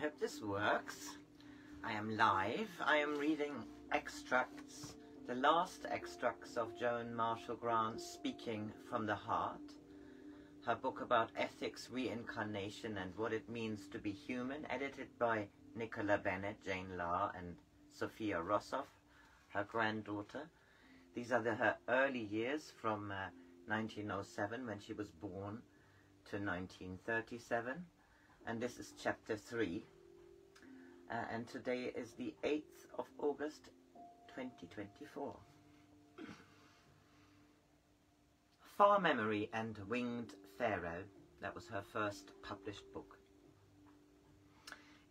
hope this works. I am live. I am reading extracts, the last extracts of Joan Marshall Grant Speaking from the Heart, her book about ethics, reincarnation and what it means to be human, edited by Nicola Bennett, Jane Lahr and Sophia Rossoff, her granddaughter. These are her early years from 1907 when she was born to 1937. And this is chapter 3, and today is the 8th of August 2024. Far Memory and Winged Pharaoh, that was her first published book.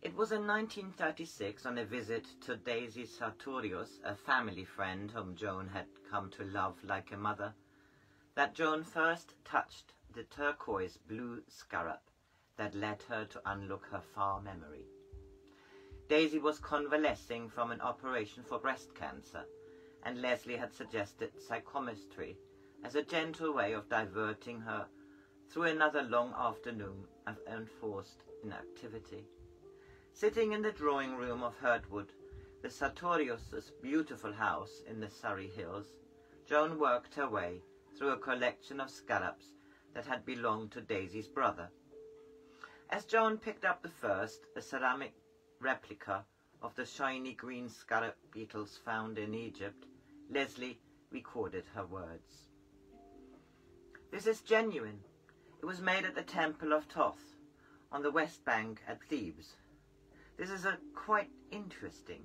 It was in 1936, on a visit to Daisy Sartorius, a family friend whom Joan had come to love like a mother, that Joan first touched the turquoise blue scarab that led her to unlock her far memory. Daisy was convalescing from an operation for breast cancer, and Leslie had suggested psychometry as a gentle way of diverting her through another long afternoon of enforced inactivity. Sitting in the drawing room of Herdwood, the Sartorius' beautiful house in the Surrey Hills, Joan worked her way through a collection of scarabs that had belonged to Daisy's brother. As Joan picked up the first, a ceramic replica of the shiny green scarab beetles found in Egypt, Leslie recorded her words. "This is genuine. It was made at the Temple of Thoth, on the west bank at Thebes. This is quite interesting.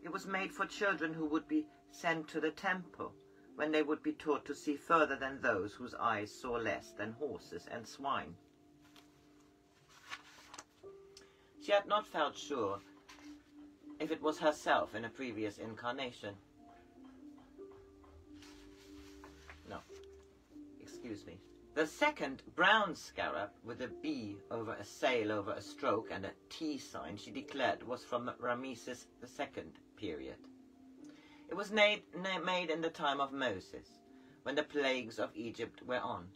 It was made for children who would be sent to the temple, when they would be taught to see further than those whose eyes saw less than horses and swine." She had not felt sure if it was herself in a previous incarnation. No, excuse me. The second brown scarab with a B over a sail over a stroke and a T sign she declared was from Ramesses II period. It was made in the time of Moses, when the plagues of Egypt were on.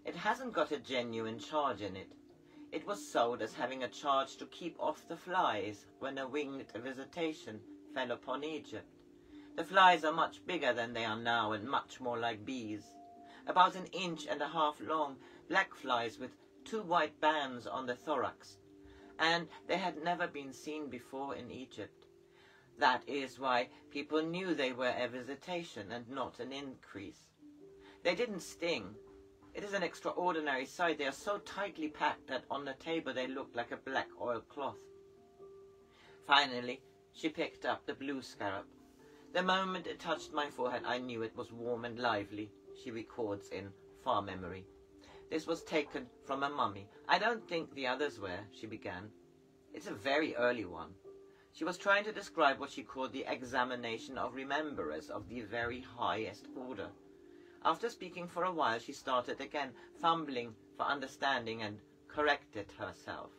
It hasn't got a genuine charge in it. It was sold as having a charge to keep off the flies when a winged visitation fell upon Egypt. The flies are much bigger than they are now and much more like bees. About 1.5 inches long, black flies with 2 white bands on the thorax. And they had never been seen before in Egypt. That is why people knew they were a visitation and not an increase. They didn't sting. It is an extraordinary sight. They are so tightly packed that on the table they looked like a black oilcloth. Finally, she picked up the blue scarab. "The moment it touched my forehead, I knew it was warm and lively," she records in Far Memory. "This was taken from a mummy. I don't think the others were," she began. "It's a very early one." She was trying to describe what she called the examination of rememberers of the very highest order. After speaking for a while, she started again, fumbling for understanding, and corrected herself.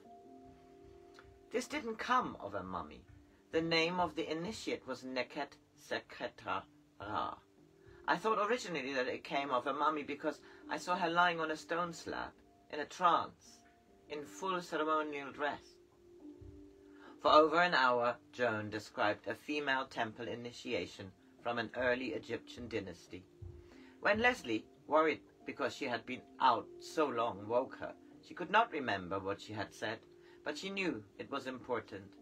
"This didn't come of a mummy. The name of the initiate was Neket Seketa Ra. I thought originally that it came of a mummy because I saw her lying on a stone slab, in a trance, in full ceremonial dress." For over an hour, Joan described a female temple initiation from an early Egyptian dynasty. When Leslie, worried because she had been out so long, woke her, she could not remember what she had said, but she knew it was important.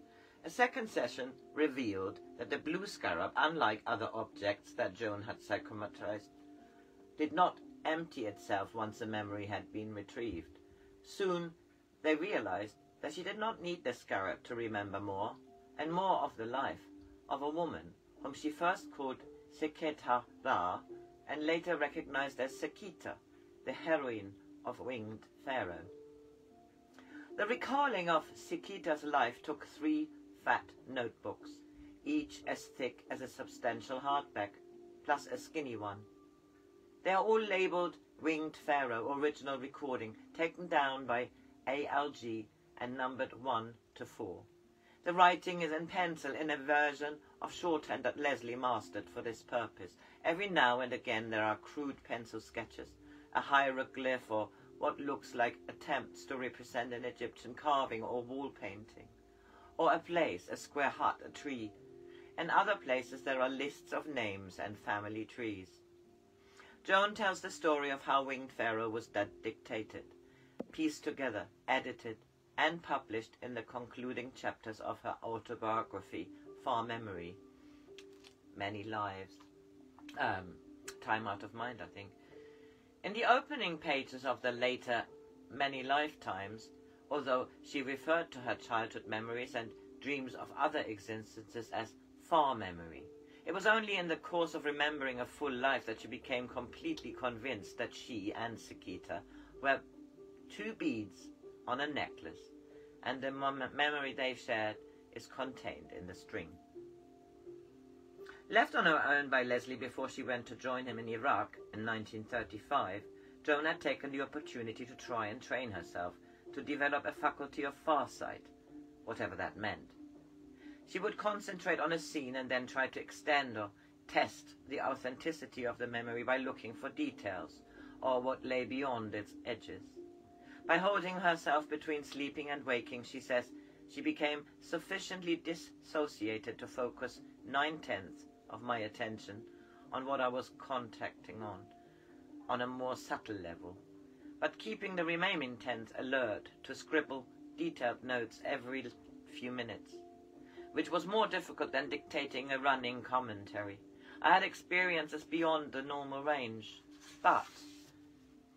A second session revealed that the blue scarab, unlike other objects that Joan had psychometrized, did not empty itself once the memory had been retrieved. Soon they realized that she did not need the scarab to remember more, and more of the life of a woman whom she first called Seketa Ra, and later recognized as Sekita, the heroine of Winged Pharaoh. The recalling of Sekita's life took 3 fat notebooks, each as thick as a substantial hardback, plus a skinny one. They are all labeled Winged Pharaoh, original recording, taken down by ALG and numbered 1 to 4. The writing is in pencil in a version of shorthand that Leslie mastered for this purpose. Every now and again there are crude pencil sketches, a hieroglyph or what looks like attempts to represent an Egyptian carving or wall painting. or a place, a square hut, a tree. In other places there are lists of names and family trees. Joan tells the story of how Winged Pharaoh was dictated, pieced together, edited, and published in the concluding chapters of her autobiography, Far Memory, Many Lives. Time Out of Mind, I think. In the opening pages of the later Many Lifetimes, although she referred to her childhood memories and dreams of other existences as far memory, it was only in the course of remembering a full life that she became completely convinced that she and Sakita were two beads on a necklace, and the memory they shared is contained in the string. Left on her own by Leslie before she went to join him in Iraq in 1935, Joan had taken the opportunity to try and train herself to develop a faculty of farsight, whatever that meant. She would concentrate on a scene and then try to extend or test the authenticity of the memory by looking for details or what lay beyond its edges. By holding herself between sleeping and waking, she says, she became sufficiently dissociated to focus 9/10 of my attention on what I was contacting on a more subtle level, but keeping the remaining 10th alert to scribble detailed notes every few minutes, which was more difficult than dictating a running commentary. I had experiences beyond the normal range, but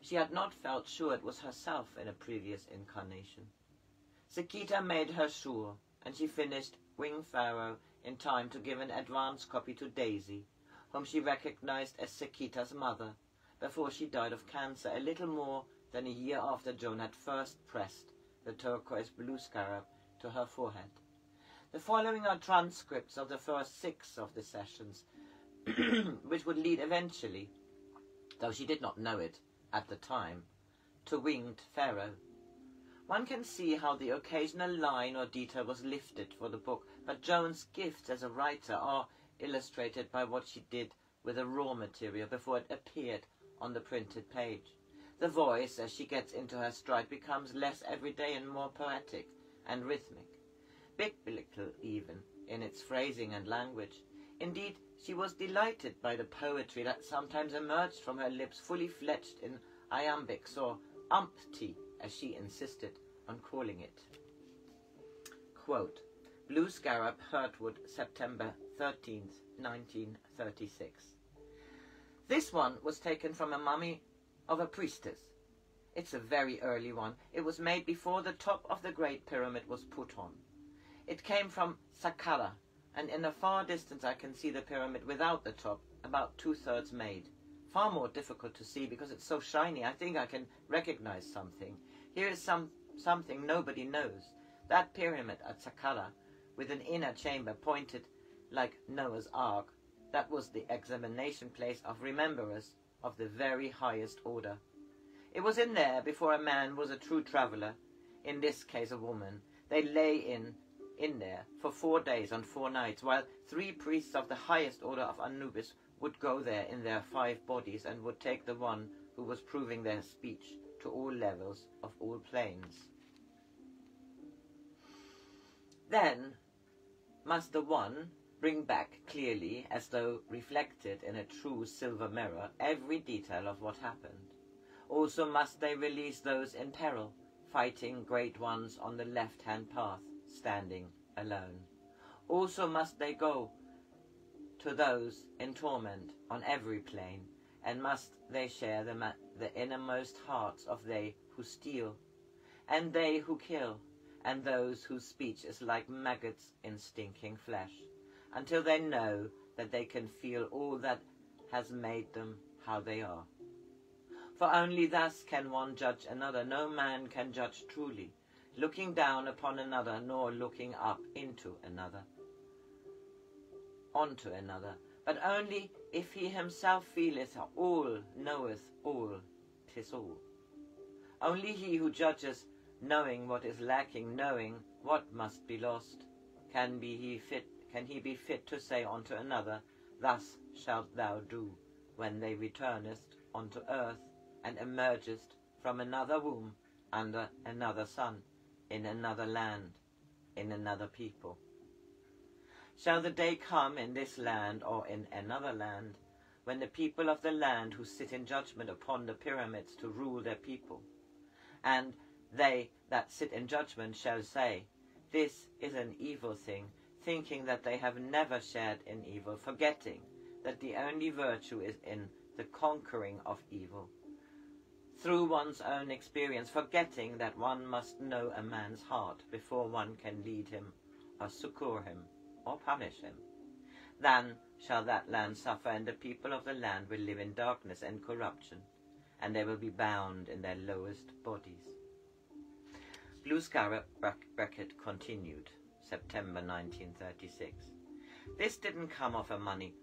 she had not felt sure it was herself in a previous incarnation. Sakita made her sure, and she finished Winged Pharaoh in time to give an advance copy to Daisy, whom she recognized as Sakita's mother, before she died of cancer a little more than a year after Joan had first pressed the turquoise blue scarab to her forehead. The following are transcripts of the first 6 of the sessions, which would lead eventually, though she did not know it at the time, to Winged Pharaoh. One can see how the occasional line or detail was lifted for the book, but Joan's gifts as a writer are illustrated by what she did with the raw material before it appeared on the printed page. The voice, as she gets into her stride, becomes less everyday and more poetic and rhythmic, biblical even, in its phrasing and language. Indeed, she was delighted by the poetry that sometimes emerged from her lips, fully fledged in iambics, or umpty, as she insisted on calling it. Quote, Blue Scarab, Hurtwood, September 13th, 1936. This one was taken from a mummy of a priestess. It's a very early one. It was made before the top of the Great Pyramid was put on. It came from Saqqara, and in the far distance I can see the pyramid without the top, about 2/3 made. Far more difficult to see because it's so shiny. I think I can recognize something. Here is something nobody knows. That pyramid at Saqqara, with an inner chamber pointed like Noah's Ark, that was the examination place of rememberers of the very highest order. It was in there before a man was a true traveller, in this case a woman. They lay in there for 4 days and 4 nights, while 3 priests of the highest order of Anubis would go there in their 5 bodies and would take the one who was proving their speech to all levels of all planes. Then must the one bring back clearly, as though reflected in a true silver mirror, every detail of what happened. Also must they release those in peril, fighting great ones on the left-hand path, standing alone. Also must they go to those in torment on every plane, and must they share the innermost hearts of they who steal, and they who kill, and those whose speech is like maggots in stinking flesh, until they know that they can feel all that has made them how they are. For only thus can one judge another. No man can judge truly, looking down upon another, nor looking up into another, onto another, but only if he himself feeleth all, knoweth all, 'tis all. Only he who judges, knowing what is lacking, knowing what must be lost, can he be fit to say unto another, Thus shalt thou do, when they returnest unto earth, and emergest from another womb, under another sun, in another land. in another people. Shall the day come in this land or in another land, when the people of the land who sit in judgment upon the pyramids to rule their people, and they that sit in judgment shall say, this is an evil thing, thinking that they have never shared in evil, forgetting that the only virtue is in the conquering of evil, through one's own experience, forgetting that one must know a man's heart before one can lead him or succour him or punish him. Then shall that land suffer, and the people of the land will live in darkness and corruption, and they will be bound in their lowest bodies. Blue Scarab bracket continued, September 1936. This didn't come of a mummy.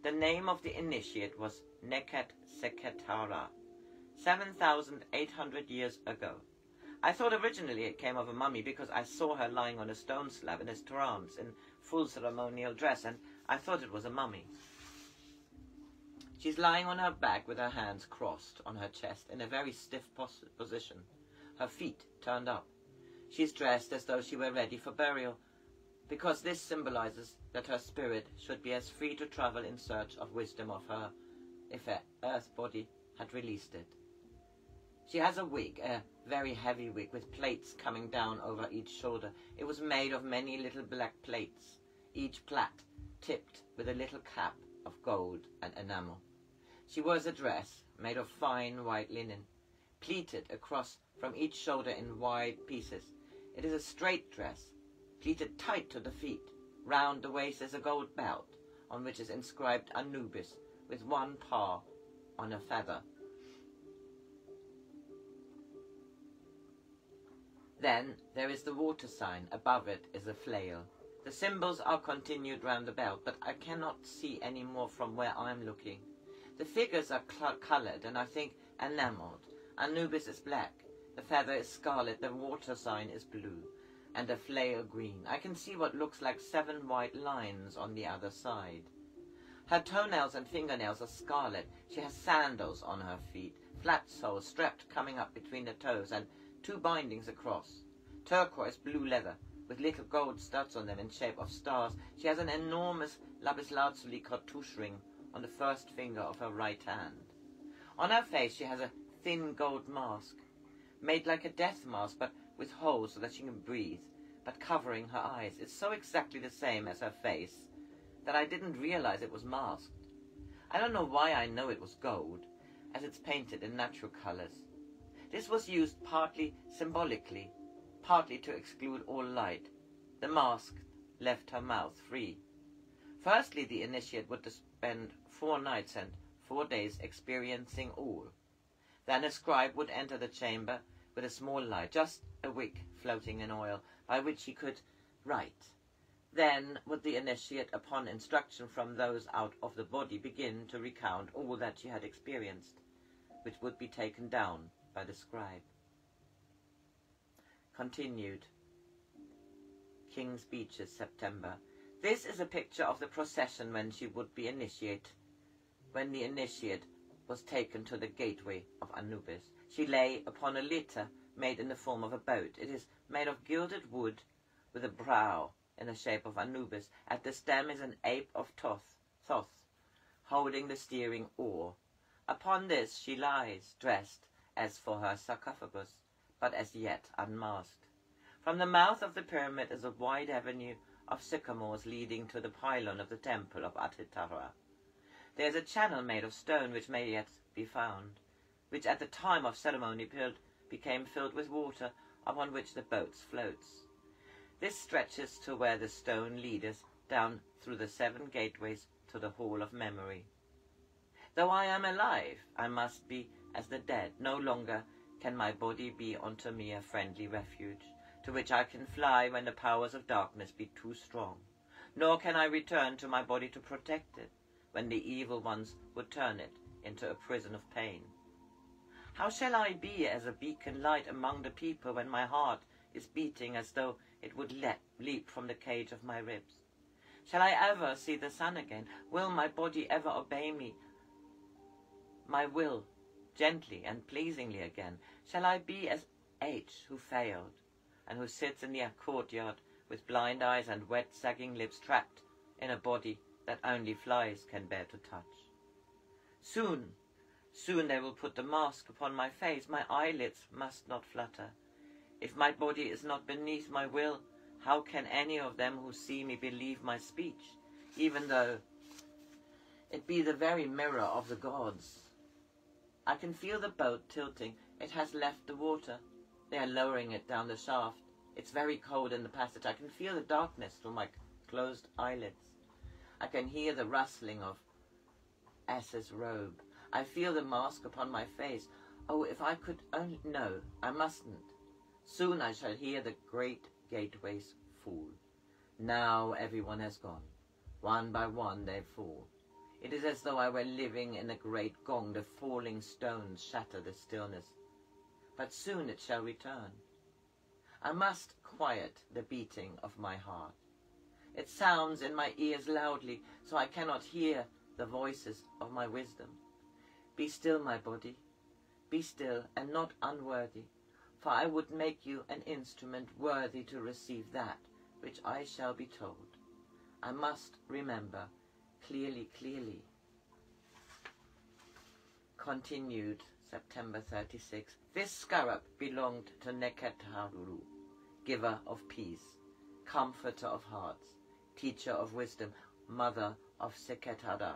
The name of the initiate was Neket Seketara, 7,800 years ago. I thought originally it came of a mummy because I saw her lying on a stone slab in a trance in full ceremonial dress, and I thought it was a mummy. She's lying on her back with her hands crossed on her chest in a very stiff position, her feet turned up. She's dressed as though she were ready for burial, because this symbolizes that her spirit should be as free to travel in search of wisdom of her, if her earth body had released it. She has a wig, a very heavy wig, with plates coming down over each shoulder. It was made of many little black plates, each plait tipped with a little cap of gold and enamel. She wears a dress made of fine white linen, pleated across from each shoulder in wide pieces. It is a straight dress, pleated tight to the feet. Round the waist is a gold belt, on which is inscribed Anubis, with one paw on a feather. Then there is the water sign. Above it is a flail. The symbols are continued round the belt, but I cannot see any more from where I am looking. The figures are coloured and I think enamelled. Anubis is black, the feather is scarlet, the water sign is blue, and the flail green. I can see what looks like 7 white lines on the other side. Her toenails and fingernails are scarlet. She has sandals on her feet, flat soles strapped coming up between the toes, and 2 bindings across. Turquoise blue leather, with little gold studs on them in shape of stars. She has an enormous lapis lazuli cartouche ring on the first finger of her right hand. On her face she has a thin gold mask, made like a death mask, but with holes so that she can breathe, but covering her eyes. It's so exactly the same as her face that I didn't realize it was masked. I don't know why I know it was gold, as it's painted in natural colors. This was used partly symbolically, partly to exclude all light. The mask left her mouth free. Firstly, the initiate would spend 4 nights and 4 days experiencing all. Then a scribe would enter the chamber with a small light, just a wick floating in oil, by which he could write. Then would the initiate, upon instruction from those out of the body, begin to recount all that she had experienced, which would be taken down by the scribe. Continued. King's Beaches, September. This is a picture of the procession when she would be when the initiate was taken to the gateway of Anubis. She lay upon a litter made in the form of a boat. It is made of gilded wood with a brow in the shape of Anubis. At the stem is an ape of Thoth, holding the steering oar. Upon this she lies, dressed as for her sarcophagus, but as yet unmasked. From the mouth of the pyramid is a wide avenue of sycamores leading to the pylon of the temple of Atitara. There is a channel made of stone which may yet be found, which at the time of ceremony became filled with water, upon which the boat floats. This stretches to where the stone leaders down through the 7 gateways to the Hall of Memory. Though I am alive, I must be as the dead. No longer can my body be unto me a friendly refuge, to which I can fly when the powers of darkness be too strong. Nor can I return to my body to protect it, when the evil ones would turn it into a prison of pain. How shall I be as a beacon light among the people when my heart is beating as though it would leap from the cage of my ribs? Shall I ever see the sun again? Will my body ever obey me, my will, gently and pleasingly again? Shall I be as H, who failed, and who sits in the courtyard with blind eyes and wet sagging lips, trapped in a body that only flies can bear to touch. Soon they will put the mask upon my face. My eyelids must not flutter. If my body is not beneath my will, how can any of them who see me believe my speech, even though it be the very mirror of the gods? I can feel the boat tilting. It has left the water. They are lowering it down the shaft. It's very cold in the passage. I can feel the darkness through my closed eyelids. I can hear the rustling of S's robe. I feel the mask upon my face. Oh, if I could only... No, I mustn't. Soon I shall hear the great gateways fall. Now everyone has gone. One by one they fall. It is as though I were living in a great gong. The falling stones shatter the stillness. But soon it shall return. I must quiet the beating of my heart. It sounds in my ears loudly, so I cannot hear the voices of my wisdom. Be still, my body. Be still, and not unworthy, for I would make you an instrument worthy to receive that which I shall be told. I must remember clearly. Continued September 36. This scarab belonged to Nekataru, giver of peace, comforter of hearts, teacher of wisdom, mother of Seketara.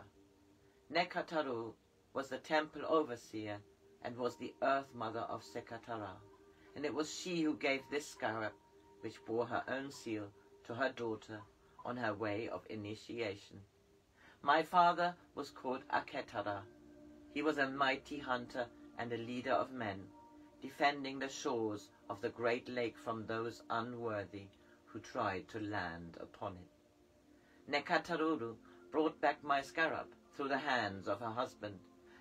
Nekataru was the temple overseer and was the earth mother of Seketara, and it was she who gave this scarab, which bore her own seal, to her daughter on her way of initiation. My father was called Aketara. He was a mighty hunter and a leader of men, defending the shores of the great lake from those unworthy who tried to land upon it. Nekataruru brought back my scarab through the hands of her husband,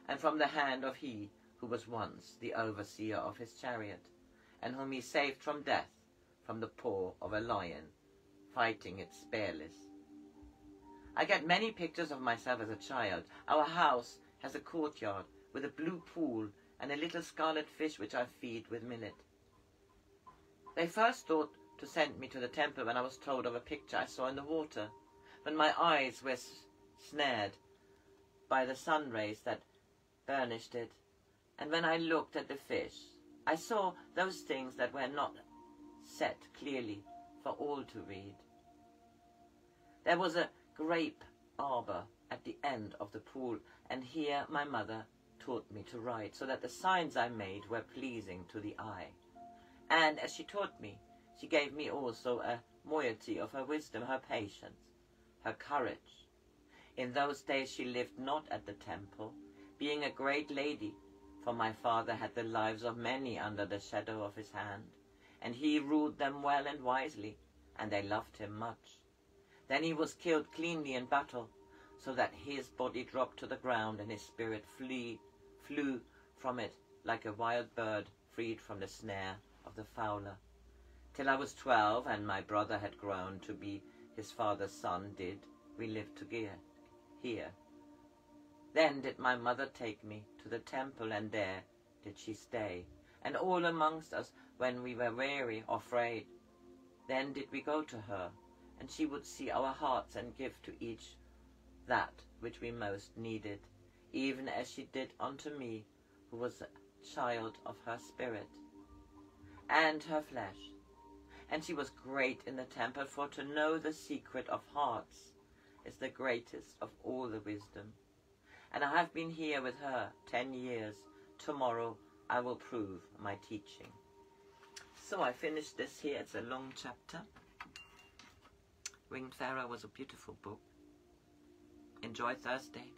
and from the hand of he who was once the overseer of his chariot, and whom he saved from death from the paw of a lion, fighting it spareless. I get many pictures of myself as a child. Our house has a courtyard with a blue pool and a little scarlet fish which I feed with millet. They first thought to send me to the temple when I was told of a picture I saw in the water, when my eyes were snared by the sun rays that burnished it, and when I looked at the fish, I saw those things that were not set clearly for all to read. There was a grape arbor at the end of the pool, and here my mother taught me to write, so that the signs I made were pleasing to the eye. And as she taught me, she gave me also a moiety of her wisdom, her patience, her courage. In those days she lived not at the temple, being a great lady, for my father had the lives of many under the shadow of his hand, and he ruled them well and wisely, and they loved him much. Then he was killed cleanly in battle, so that his body dropped to the ground, and his spirit flew from it like a wild bird freed from the snare of the fowler. Till I was 12, and my brother had grown to be his father's son, we lived together here. Then did my mother take me to the temple, and there did she stay, and all amongst us, when we were weary or afraid, then did we go to her, and she would see our hearts and give to each that which we most needed, even as she did unto me, who was a child of her spirit and her flesh. And she was great in the temple, for to know the secret of hearts is the greatest of all the wisdom. And I have been here with her 10 years. Tomorrow I will prove my teaching. So I finished this here. It's a long chapter. Winged Pharaoh was a beautiful book. Enjoy Thursday.